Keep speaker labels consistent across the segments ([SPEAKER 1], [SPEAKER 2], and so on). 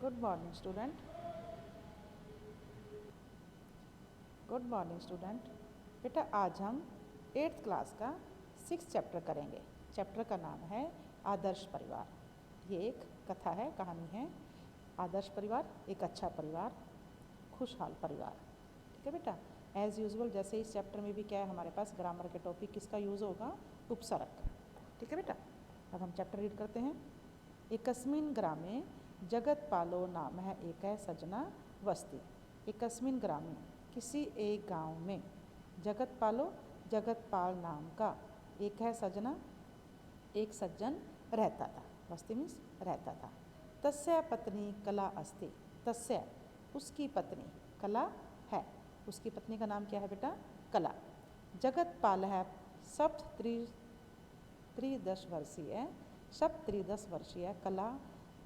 [SPEAKER 1] Good morning student. Good morning student. बेटा आज हम 8th क्लास का 6th चैप्टर करेंगे। चैप्टर का नाम है आदर्श परिवार। ये एक कथा है, कहानी है। आदर्श परिवार एक अच्छा परिवार, खुशहाल परिवार। ठीक है बेटा। एज़ यूजुअल जैसे इस चैप्टर में भी क्या है, हमारे पास ग्रामर के टॉपिक किसका यूज़ होगा, उपसर्ग। ठीक है बेटा। अब हम चैप्टर रीड करते हैं। एकस्मिन् ग्रामे जगतपालो नाम है एक सजना वस्ती। एकस्मिन् ग्रामे किसी एक गांव में जगतपालो जगतपाल नाम का एक है सजना, एक सज्जन रहता था। वस्ती मीन्स रहता था। तस्य पत्नी कला अस्ति। तस्य उसकी पत्नी, कला है। उसकी पत्नी का नाम क्या है बेटा, कला। जगतपाल है त्रिदश वर्षीय, त्रिदश वर्षीय कला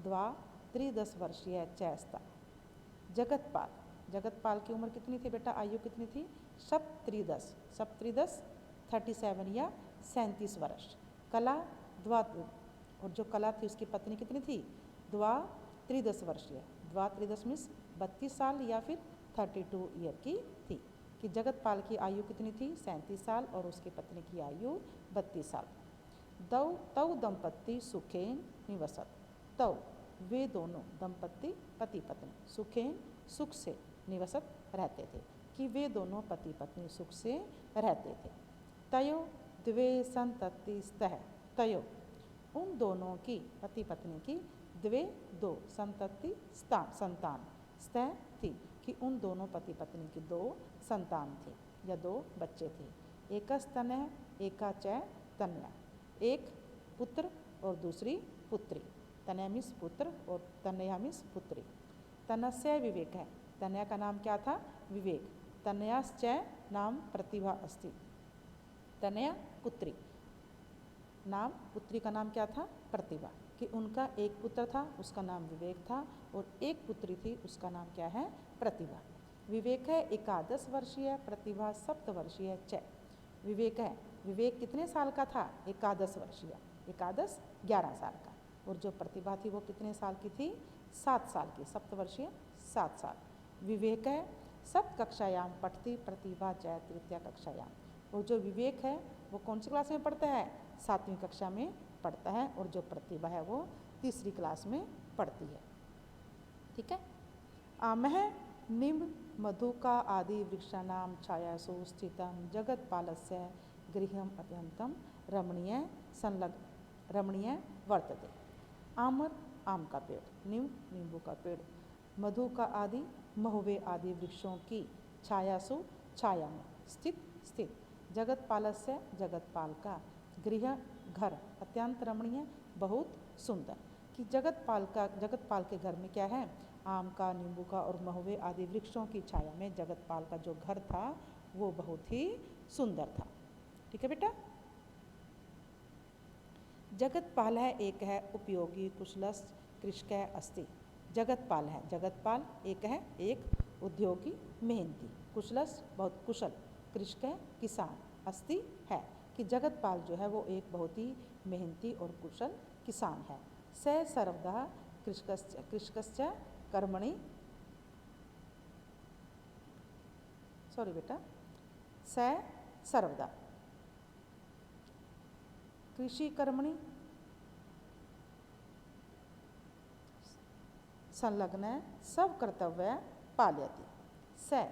[SPEAKER 1] द्वा त्रिदश वर्षीय चैस्ता। जगतपाल, जगतपाल की उम्र कितनी थी बेटा, आयु कितनी थी, त्रिदश 37 या 37 वर्ष। कला द्वा, और जो कला थी उसकी पत्नी कितनी थी, द्वा त्रिदश वर्षीय। द्वा त्रिदश मीन्स 32 साल या फिर 32 ईयर की थी। कि जगतपाल की आयु कितनी थी, 37 साल, और उसकी पत्नी की आयु 32 साल। तौ दंपत्ति सुखेन निवसत। तौ वे दोनों दंपत्ति पति पत्नी सुखेन सुख से निवसत रहते थे, कि वे दोनों पति पत्नी सुख से रहते थे। तयो द्वे संतति स्तः। तयो उन दोनों की, पति पत्नी की, द्वे दो संतति संतान स्तः थी, कि उन दोनों पति पत्नी की 2 संतान थी या 2 बच्चे थे। एकस्तनय एका च तनया। एक पुत्र और दूसरी पुत्री। तनया मीन्स पुत्र और तनया मीन्स पुत्री। तनस्य विवेक है। तनया का नाम क्या था, विवेक। तनयाश्च नाम प्रतिभा अस्ति। तनया पुत्री, नाम पुत्री का नाम क्या था, प्रतिभा। कि उनका एक पुत्र था, उसका नाम विवेक था, और एक पुत्री थी, उसका नाम क्या है, प्रतिभा। विवेक है 11 वर्षीय, प्रतिभा 7 वर्षीय च। विवेक है, विवेक कितने साल का था, 11 वर्षीय। 11 साल का। और जो प्रतिभा थी वो कितने साल की थी, 7 साल की। 7 वर्षीय 7 साल। विवेक है 7 कक्षायाम पठती, प्रतिभा च तृतीया कक्षायाम। और जो विवेक है वो कौन सी क्लास में पढ़ता है, 7वीं कक्षा में पढ़ता है, और जो प्रतिभा है वो 3री क्लास में पढ़ती है। ठीक है। आमह निम्ब मधुका आदि वृक्षाणाम छायासु स्थितं जगतपालस्य गृहम अत्यंतम रमणीय रमणीय वर्तते। आमर आम का पेड़, नींबू का पेड़, मधु का आदि महुवे आदि वृक्षों की छायासु छाया में स्थित जगतपालस्य जगतपाल का गृह घर अत्यंत रमणीय बहुत सुंदर। कि जगतपाल के घर में क्या है, आम का, नींबू का और महुवे आदि वृक्षों की छाया में जगतपाल का जो घर था वो बहुत ही सुंदर था। ठीक है बेटा। जगतपाल है एक है उपयोगी कुशलस कृषक अस्ति। जगतपाल है, जगतपाल एक है, एक उद्योगी मेहनती, कुशलस बहुत कुशल, कृषक किसान, अस्ति है। कि जगतपाल जो है वो एक बहुत ही मेहनती और कुशल किसान है। स सर्वदा कृषकश्च कर्मणि, सॉरी बेटा, स सर्वदा कृषि कर्मणि संलग्न सब कर्तव्य पालयति। स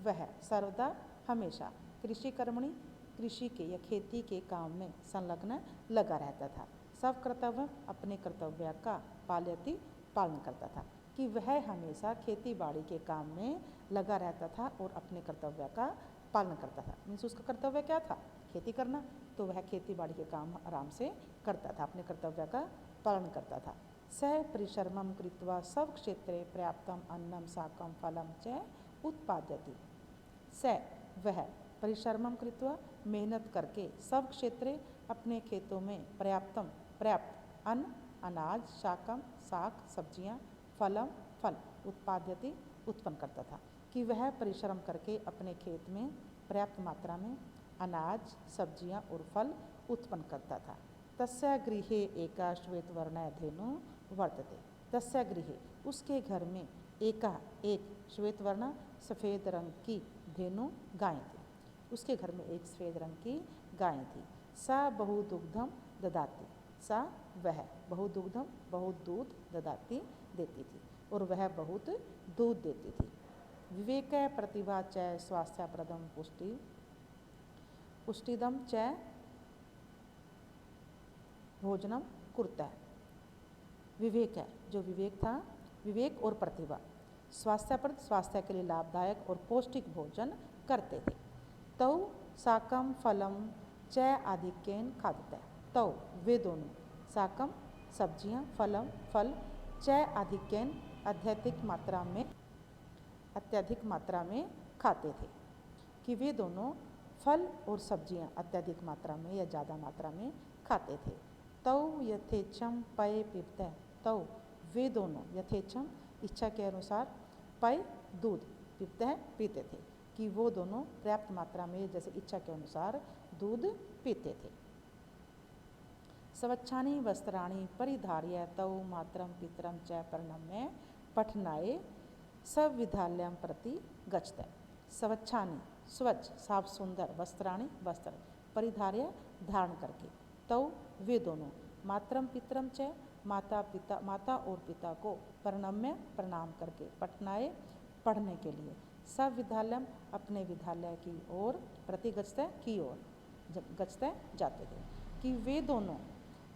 [SPEAKER 1] वह सर्वदा हमेशा, कृषि कर्मणि कृषि के या खेती के काम में संलग्न लगा रहता था। सब कर्तव्य अपने कर्तव्य का पालयति पालन करता था। कि वह हमेशा खेती बाड़ी के काम में लगा रहता था और अपने कर्तव्य का पालन करता था। मीन्स उसका कर्तव्य क्या था, खेती करना, तो वह खेती बाड़ी के काम आराम से करता था, अपने कर्तव्य का पालन करता था। स परिश्रमं कृत्वा सब क्षेत्रे पर्याप्तम अन्नम शाकम फलम च उत्पाद्यति। स वह परिश्रमं कृत्वा मेहनत करके सब क्षेत्रे अपने खेतों में पर्याप्त अन्न, अनाज, शाकम शाक सब्जियां, फलम फल उत्पाद्यति उत्पन्न करता था। कि वह परिश्रम करके अपने खेत में पर्याप्त मात्रा में अनाज, सब्जियां और फल उत्पन्न करता था। तस्य गृहे एका श्वेतवर्णा धेनु वर्तते। तस्य गृहे उसके घर में एका एक श्वेतवर्ण सफ़ेद रंग की धेनु गाय थी। उसके घर में एक सफ़ेद रंग की गाय थी। सा बहुदुग्धम ददाती, सा वह, बहुदुग्धम बहुत दूध, ददाती देती थी, और वह बहुत दूध देती थी। विवेक प्रतिभा च स्वास्थ्यप्रदम पुष्टिदम च भोजनम कुर्ता। विवेक है, जो विवेक था, विवेक और प्रतिभा स्वास्थ्यप्रद, स्वास्थ्य के लिए लाभदायक और पौष्टिक भोजन करते थे। तौ साकम फलम च आधिक्येन खादते, तौ वे दोनों, साकम सब्जियां, फलम फल, च आधिक्येन अत्यधिक मात्रा में खाते थे, कि वे दोनों फल और सब्जियां अत्यधिक मात्रा में या ज़्यादा मात्रा में खाते थे। तौ यथेच्छम पय पीते, तौ वे दोनों यथेच्छम इच्छा के अनुसार पय दूध पीते थे, कि वो दोनों पर्याप्त मात्रा में जैसे इच्छा के अनुसार दूध पीते थे। स्वच्छानि वस्त्राणि परिधार्य तौ मातरम पितरम च प्रणम्य पठनाय सविद्यालयं प्रति गच्छते। स्वच्छानि स्वच्छ साफ सुंदर, वस्त्राणि वस्त्र, परिधार्य धारण करके, तौ वे दोनों, मातरम पितरम च माता और पिता को, प्रणम्य प्रणाम करके, पठनाय पढ़ने के लिए, सब विद्यालय अपने विद्यालय की ओर, प्रति गच्छते की ओर, गच्छते जाते थे, कि वे दोनों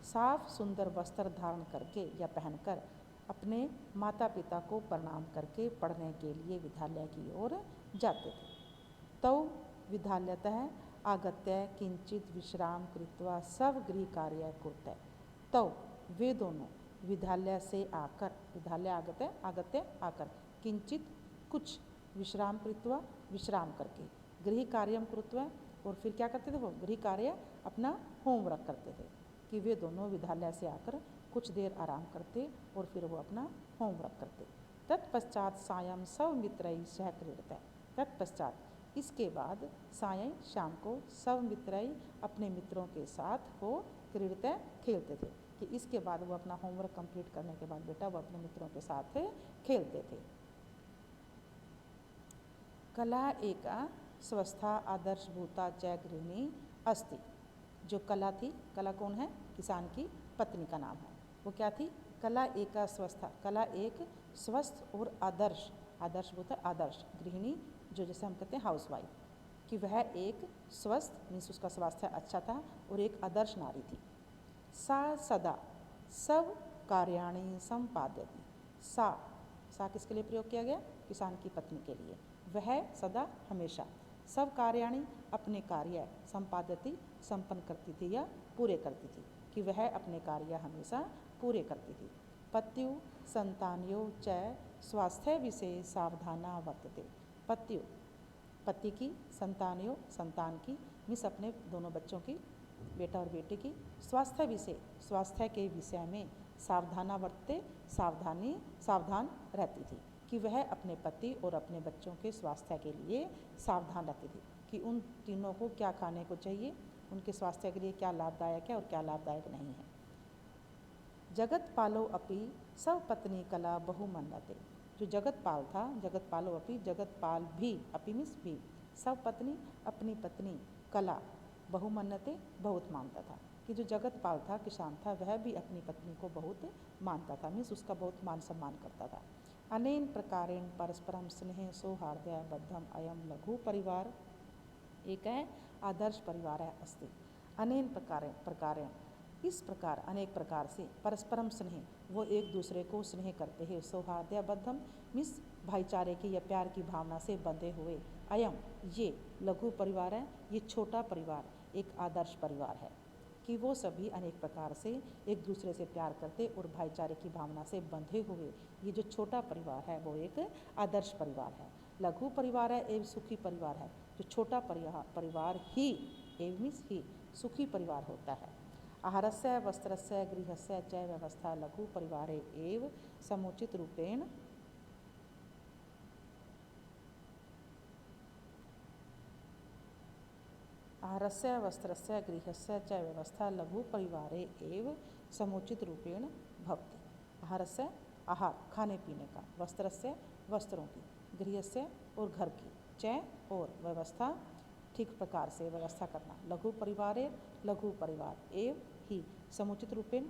[SPEAKER 1] साफ सुंदर वस्त्र धारण करके या पहनकर अपने माता पिता को प्रणाम करके पढ़ने के लिए विद्यालय की ओर जाते थे। तौ विद्यालयतः आगत्य किंचित विश्राम कृत्वा सब गृह कार्य कुर्ते, तौ वे दोनों विद्यालय से आकर, विद्यालय आगत्य आकर, किंचित कुछ, विश्राम कृत्वा विश्राम करके, गृह कार्यम कृत्वा, और फिर क्या करते थे वो, गृह कार्य अपना होमवर्क करते थे, कि वे दोनों विद्यालय से आकर कुछ देर आराम करते और फिर वो अपना होमवर्क करते। तत्पश्चात सायं सब मित्रैः सह क्रीडते, तत्पश्चात इसके बाद सायं शाम को सब मित्रैः अपने मित्रों के साथ वो क्रीडते खेलते थे, कि इसके बाद वो अपना होमवर्क कंप्लीट करने के बाद बेटा वो अपने मित्रों के साथ खेलते थे। कला एका स्वस्था आदर्शभूता च गृहिणी अस्ति, जो कला थी, कला कौन है, किसान की पत्नी का नाम है, वो क्या थी, कला एका स्वस्था, कला एक स्वस्थ और आदर्श, आदर्शभूता आदर्श, गृहिणी जो जैसे हम कहते हैं हाउसवाइफ, कि वह एक स्वस्थ मीन्स उसका स्वास्थ्य अच्छा था और एक आदर्श नारी थी। सा सदा सब कार्याणि संपादयति, सा किसके लिए प्रयोग किया गया, किसान की पत्नी के लिए, वह सदा हमेशा सब कार्याणि अपने कार्य संपादयति संपन्न करती थी या पूरे करती थी, कि वह अपने कार्य हमेशा पूरे करती थी। पत्यु संतान्यो च स्वास्थ्य विषय सावधाना वर्तते, पत्यु पति की, संतान्यो संतान की मिस अपने दोनों बच्चों की, बेटा और बेटी की, स्वास्थ्य के विषय में सावधाना वर्तते, सावधान रहती थी, कि वह अपने पति और अपने बच्चों के स्वास्थ्य के लिए सावधान रहती थी, कि उन तीनों को क्या खाने को चाहिए, उनके स्वास्थ्य के लिए क्या लाभदायक है और क्या लाभदायक नहीं है। जगत पालो अपि सब पत्नी कला बहुमन्यते, जो जगतपाल था, जगतपालो अपि, जगतपाल भी, अपि मीन्स भी, सब पत्नी अपनी पत्नी कला बहुमन्यते बहुत मानता था, कि जो जगतपाल था, किसान था, वह भी अपनी पत्नी को बहुत मानता था, मीन्स उसका बहुत मान सम्मान करता था। अनेन प्रकारेण परस्परम स्नेह सौहार्दय बद्धम अयम लघु परिवार एक है आदर्श परिवार है अस्ति। अनेन प्रकारेण इस प्रकार, अनेक प्रकार से, परस्परम स्नेह, वो एक दूसरे को स्नेह करते हैं, सौहार्दय बद्धम मीन्स भाईचारे की या प्यार की भावना से बंधे हुए, अयम ये लघु परिवार है, ये छोटा परिवार एक आदर्श परिवार है, कि वो सभी अनेक प्रकार से एक दूसरे से प्यार करते और भाईचारे की भावना से बंधे हुए ये जो छोटा परिवार है वो एक आदर्श परिवार है। लघु परिवार है एवं सुखी परिवार है, जो छोटा परिवार ही एवं मीन्स ही सुखी परिवार होता है। आहारस्य वस्त्रस्य गृहस्य च व्यवस्था लघु परिवारे एव समुचित रूपेण आहारस्य वस्त्रस्य गृहस्य च व्यवस्था लघु परिवारे एव समुचित रूपेण भवति। आहारस्य आहार खाने पीने का, वस्त्रस्य वस्त्रों की, गृहस्य और घर की, च और व्यवस्था ठीक प्रकार से व्यवस्था करना, लघु परिवारे लघु परिवार एव ही समुचित रूपेण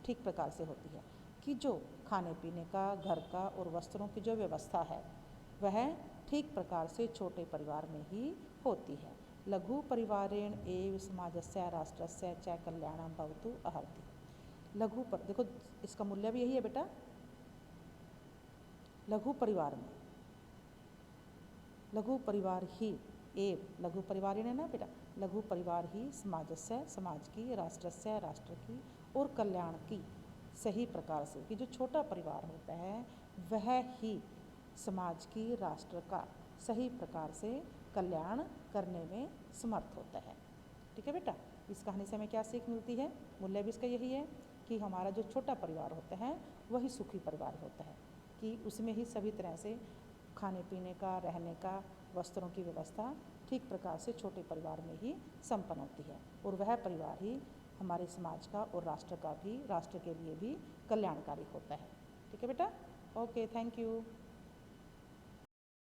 [SPEAKER 1] ठीक प्रकार से होती है कि जो खाने पीने का, घर का और वस्त्रों की जो व्यवस्था है वह ठीक प्रकार से छोटे परिवार में ही होती है। लघु परिवारेण एव समाजस्य राष्ट्रस्य च कल्याणं भवतु अर्हति। लघु पर देखो इसका मूल्य भी यही है बेटा, लघु परिवार में, लघु परिवार ही एव, लघु परिवार है ना बेटा, लघु परिवार ही समाजस्य समाज की, राष्ट्रस्य राष्ट्र की और कल्याण की सही प्रकार से, कि जो छोटा परिवार होता है वह ही समाज की, राष्ट्र का सही प्रकार से कल्याण करने में समर्थ होता है। ठीक है बेटा, इस कहानी से हमें क्या सीख मिलती है? मूल्य भी इसका यही है कि हमारा जो छोटा परिवार होता है वही सुखी परिवार होता है, कि उसमें ही सभी तरह से खाने पीने का, रहने का, वस्त्रों की व्यवस्था ठीक प्रकार से छोटे परिवार में ही संपन्न होती है और वह परिवार ही हमारे समाज का और राष्ट्र का भी, राष्ट्र के लिए भी कल्याणकारी होता है। ठीक है बेटा, ओके, थैंक यू।